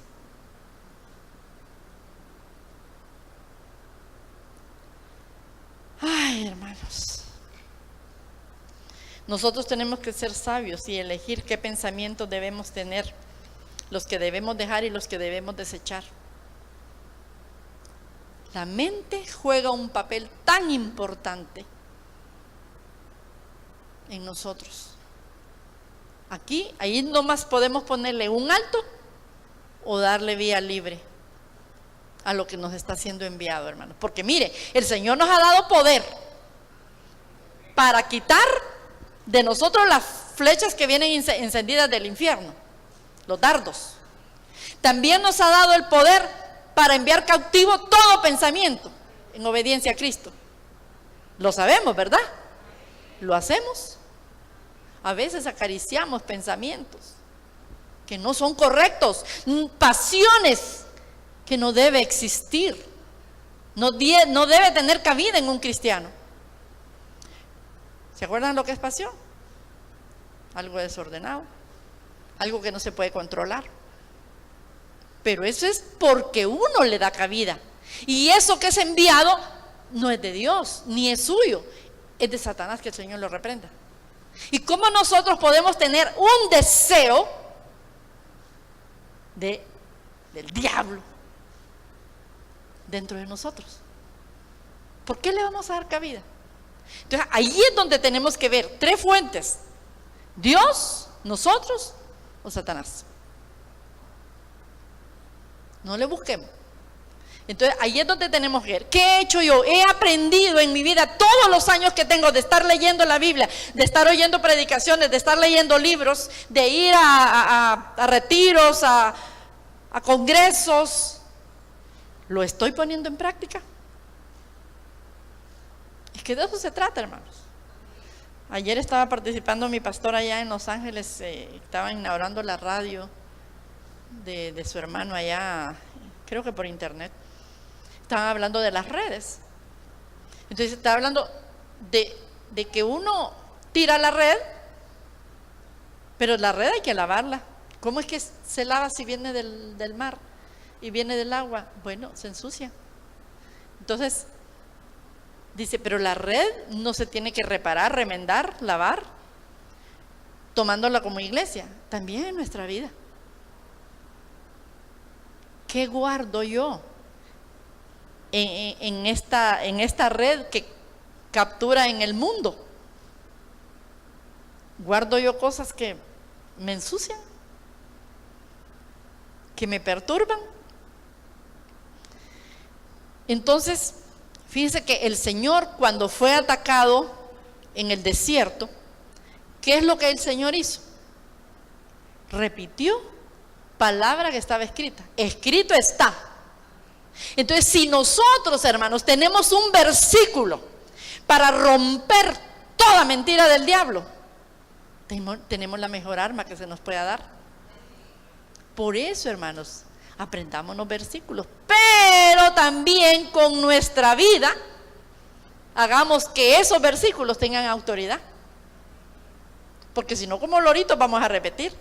Ay, hermanos, nosotros tenemos que ser sabios y elegir qué pensamientos debemos tener, los que debemos dejar y los que debemos desechar. La mente juega un papel tan importante en nosotros. Ahí nomás podemos ponerle un alto o darle vía libre a lo que nos está siendo enviado, hermanos. Porque mire, el Señor nos ha dado poder para quitar de nosotros las flechas que vienen encendidas del infierno, los dardos. También nos ha dado el poder para enviar cautivo todo pensamiento en obediencia a Cristo. Lo sabemos, ¿verdad? ¿Lo hacemos? A veces acariciamos pensamientos que no son correctos, pasiones que no debe existir, no debe tener cabida en un cristiano. ¿Se acuerdan lo que es pasión? Algo desordenado, algo que no se puede controlar. Pero eso es porque uno le da cabida. Y eso que es enviado no es de Dios, ni es suyo, es de Satanás, que el Señor lo reprenda. ¿Y cómo nosotros podemos tener un deseo del diablo dentro de nosotros? ¿Por qué le vamos a dar cabida? Entonces ahí es donde tenemos que ver 3 fuentes: Dios, nosotros o Satanás. No le busquemos. Entonces ahí es donde tenemos que ver, ¿qué he hecho yo? He aprendido en mi vida todos los años que tengo de estar leyendo la Biblia, de estar oyendo predicaciones, de estar leyendo libros, de ir a retiros, a congresos. ¿Lo estoy poniendo en práctica? Es que de eso se trata, hermanos. Ayer estaba participando mi pastor allá en Los Ángeles, estaba inaugurando la radio de su hermano allá, creo que por internet. Estaban hablando de las redes. Entonces estaba hablando de que uno tira la red, pero la red hay que lavarla. ¿Cómo es que se lava si viene del mar y viene del agua? Bueno, se ensucia. Entonces dice, pero la red no se tiene que reparar, remendar, lavar, tomándola como iglesia. También en nuestra vida. ¿Qué guardo yo en esta red que captura en el mundo? ¿Guardo yo cosas que me ensucian? ¿Que me perturban? Entonces, fíjense que el Señor, cuando fue atacado en el desierto, ¿qué es lo que el Señor hizo? Repitió palabra que estaba escrita. Escrito está. Entonces, si nosotros, hermanos, tenemos un versículo para romper toda mentira del diablo, tenemos la mejor arma que se nos pueda dar. Por eso, hermanos, aprendamos los versículos, pero también con nuestra vida hagamos que esos versículos tengan autoridad, porque si no, como loritos vamos a repetir.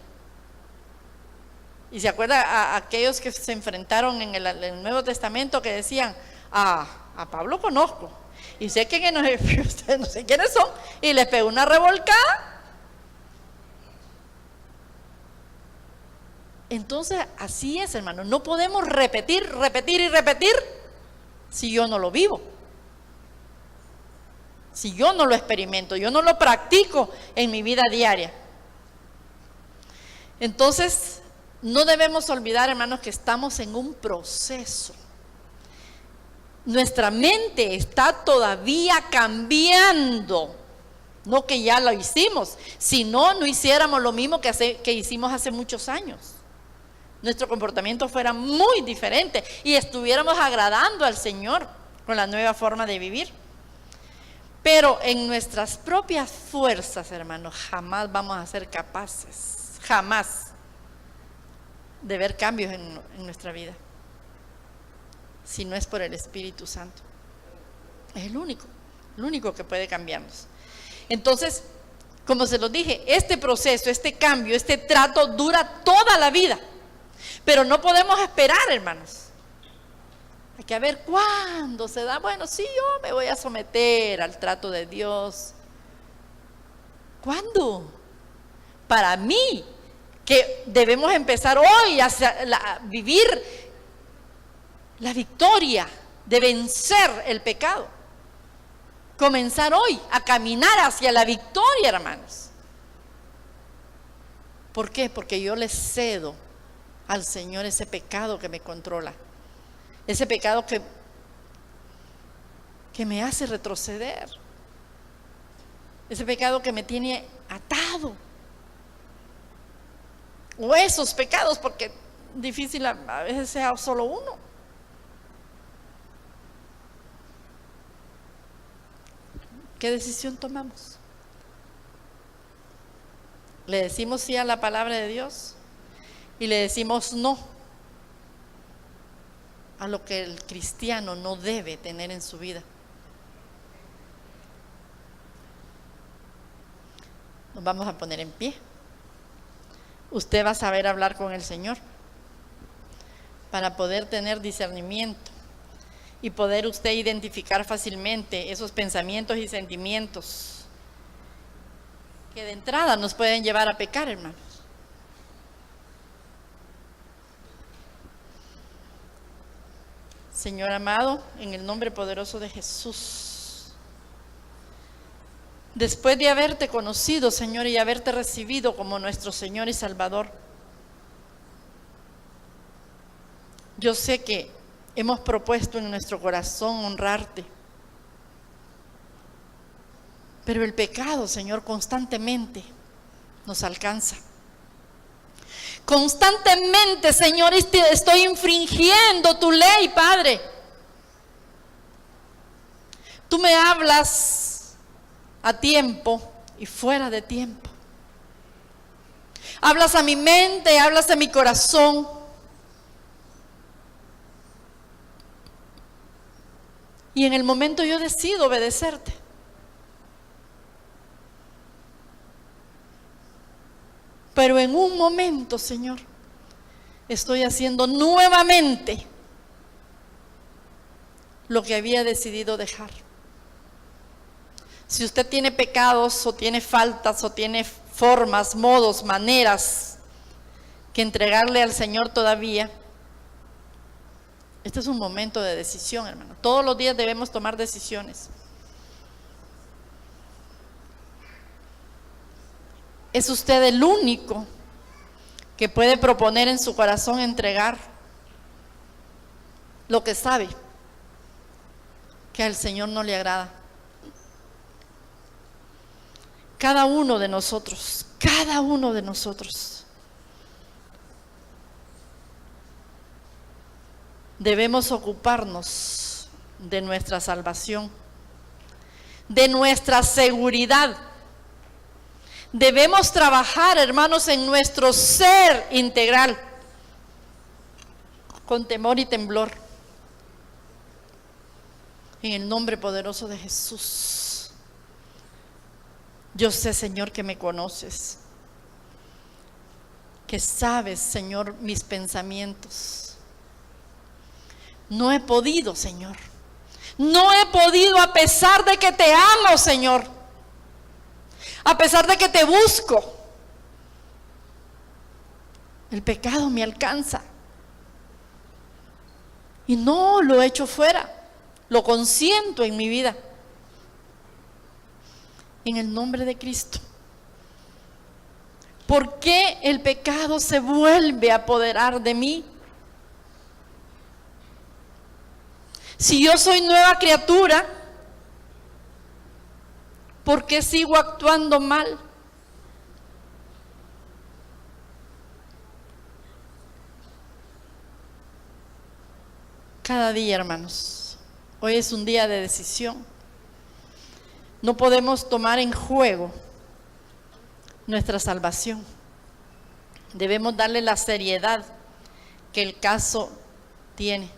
Y se acuerda a aquellos que se enfrentaron en el Nuevo Testamento que decían, a Pablo conozco y sé que ustedes no sé quiénes son, y les pegó una revolcada. Entonces, así es, hermano. No podemos repetir y repetir si yo no lo vivo. Si yo no lo experimento, yo no lo practico en mi vida diaria. Entonces, no debemos olvidar, hermanos, que estamos en un proceso. Nuestra mente está todavía cambiando. No que ya lo hicimos, si no hiciéramos lo mismo que hicimos hace muchos años. Nuestro comportamiento fuera muy diferente y estuviéramos agradando al Señor con la nueva forma de vivir. Pero en nuestras propias fuerzas, hermanos, jamás vamos a ser capaces, jamás, de ver cambios en nuestra vida, si no es por el Espíritu Santo. Es el único que puede cambiarnos. Entonces, como se los dije, este proceso, este cambio, este trato dura toda la vida. Pero no podemos esperar, hermanos. Hay que ver cuándo se da. Bueno, sí, yo me voy a someter al trato de Dios. ¿Cuándo? Para mí, que debemos empezar hoy a vivir la victoria de vencer el pecado. Comenzar hoy a caminar hacia la victoria, hermanos. ¿Por qué? Porque yo le cedo al Señor ese pecado que me controla, ese pecado que me hace retroceder, ese pecado que me tiene atado, o esos pecados, porque difícil a veces sea solo uno. ¿Qué decisión tomamos? ¿Le decimos sí a la palabra de Dios y le decimos no a lo que el cristiano no debe tener en su vida? Nos vamos a poner en pie. Usted va a saber hablar con el Señor para poder tener discernimiento y poder usted identificar fácilmente esos pensamientos y sentimientos que de entrada nos pueden llevar a pecar, hermanos. Señor amado, en el nombre poderoso de Jesús, después de haberte conocido, Señor, y haberte recibido como nuestro Señor y Salvador, yo sé que hemos propuesto en nuestro corazón honrarte, pero el pecado, Señor, constantemente nos alcanza. Constantemente, Señor, estoy infringiendo tu ley, Padre. Tú me hablas a tiempo y fuera de tiempo. Hablas a mi mente, hablas a mi corazón. Y en el momento yo decido obedecerte. Pero en un momento, Señor, estoy haciendo nuevamente lo que había decidido dejar. Si usted tiene pecados o tiene faltas o tiene formas, modos, maneras que entregarle al Señor todavía, este es un momento de decisión, hermano. Todos los días debemos tomar decisiones. Es usted el único que puede proponer en su corazón entregar lo que sabe que al Señor no le agrada. Cada uno de nosotros debemos ocuparnos de nuestra salvación, de nuestra seguridad. Debemos trabajar, hermanos, en nuestro ser integral, con temor y temblor, en el nombre poderoso de Jesús. Yo sé, Señor, que me conoces, que sabes, Señor, mis pensamientos. No he podido, Señor. No he podido, a pesar de que te amo, Señor. A pesar de que te busco. El pecado me alcanza. Y no lo echo fuera, lo consiento en mi vida. En el nombre de Cristo. ¿Por qué el pecado se vuelve a apoderar de mí? Si yo soy nueva criatura, ¿por qué sigo actuando mal? Cada día, hermanos, hoy es un día de decisión. No podemos tomar en juego nuestra salvación. Debemos darle la seriedad que el caso tiene.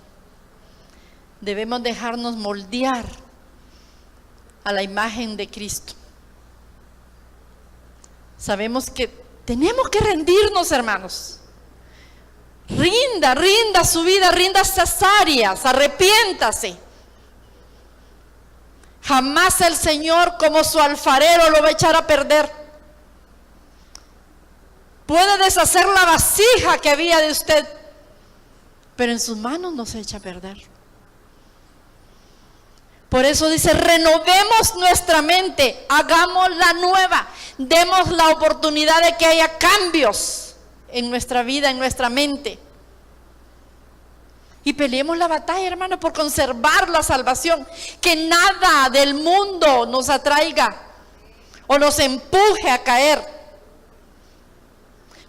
Debemos dejarnos moldear a la imagen de Cristo. Sabemos que tenemos que rendirnos, hermanos. Rinda su vida, rinda esas áreas, arrepiéntase. Jamás el Señor, como su alfarero, lo va a echar a perder. Puede deshacer la vasija que había de usted, pero en sus manos no se echa a perder. Por eso dice, renovemos nuestra mente, hagámosla nueva, demos la oportunidad de que haya cambios en nuestra vida, en nuestra mente. Y peleemos la batalla, hermano, por conservar la salvación. Que nada del mundo nos atraiga o nos empuje a caer.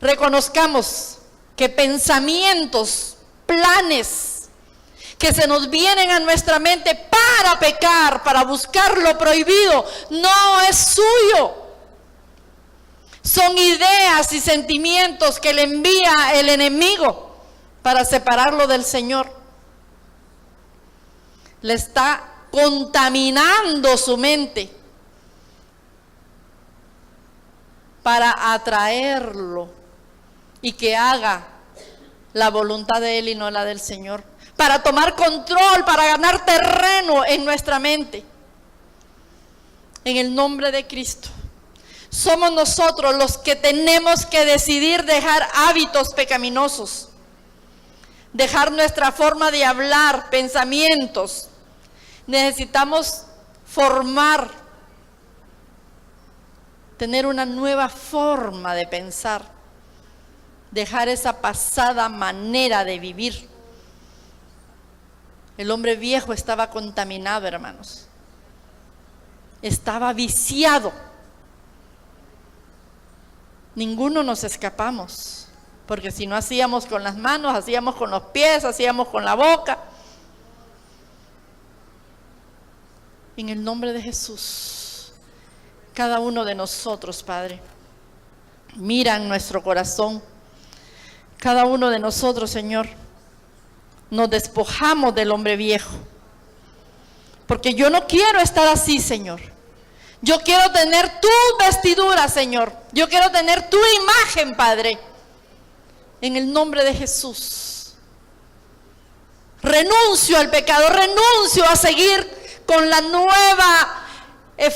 Reconozcamos que pensamientos, planes que se nos vienen a nuestra mente para pecar, para buscar lo prohibido, no es suyo. Son ideas y sentimientos que le envía el enemigo para separarlo del Señor. Le está contaminando su mente para atraerlo y que haga la voluntad de Él y no la del Señor. Para tomar control, para ganar terreno en nuestra mente. En el nombre de Cristo. Somos nosotros los que tenemos que decidir dejar hábitos pecaminosos. Dejar nuestra forma de hablar, pensamientos. Necesitamos formar, tener una nueva forma de pensar. Dejar esa pasada manera de vivir. El hombre viejo estaba contaminado, hermanos. Estaba viciado. Ninguno nos escapamos. Porque si no hacíamos con las manos, hacíamos con los pies, hacíamos con la boca. En el nombre de Jesús, cada uno de nosotros, Padre, mira en nuestro corazón. Cada uno de nosotros, Señor, nos despojamos del hombre viejo. Porque yo no quiero estar así, Señor. Yo quiero tener tu vestidura, Señor. Yo quiero tener tu imagen, Padre. En el nombre de Jesús. Renuncio al pecado, renuncio a seguir con la nueva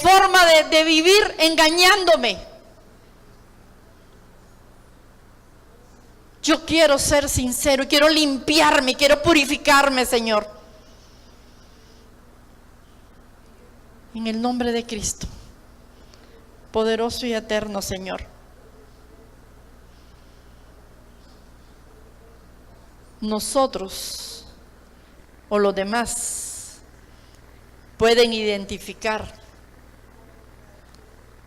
forma de vivir engañándome. Yo quiero ser sincero, quiero limpiarme, quiero purificarme, Señor. En el nombre de Cristo, poderoso y eterno, Señor. Nosotros o los demás pueden identificar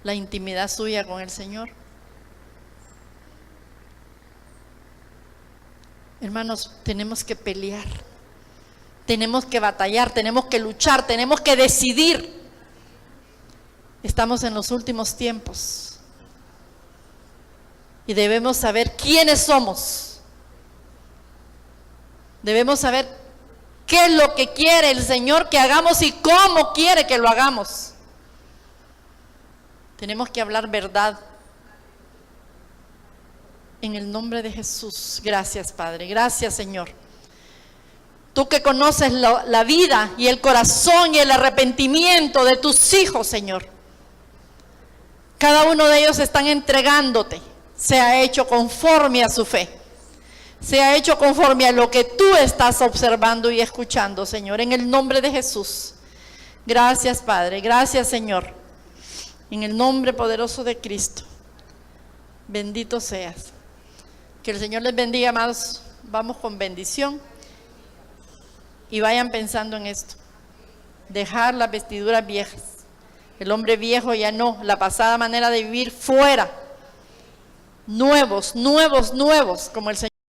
la intimidad suya con el Señor. Hermanos, tenemos que pelear, tenemos que batallar, tenemos que luchar, tenemos que decidir. Estamos en los últimos tiempos y debemos saber quiénes somos. Debemos saber qué es lo que quiere el Señor que hagamos y cómo quiere que lo hagamos. Tenemos que hablar verdad. En el nombre de Jesús. Gracias, Padre. Gracias, Señor. Tú que conoces la vida y el corazón y el arrepentimiento de tus hijos, Señor. Cada uno de ellos están entregándote. Sea hecho conforme a su fe. sea hecho conforme a lo que tú estás observando y escuchando, Señor, en el nombre de Jesús. Gracias, Padre, gracias, Señor, en el nombre poderoso de Cristo. Bendito seas. Que el Señor les bendiga, amados. Vamos con bendición y vayan pensando en esto. Dejar las vestiduras viejas. El hombre viejo ya no, la pasada manera de vivir fuera. Nuevos, como el Señor.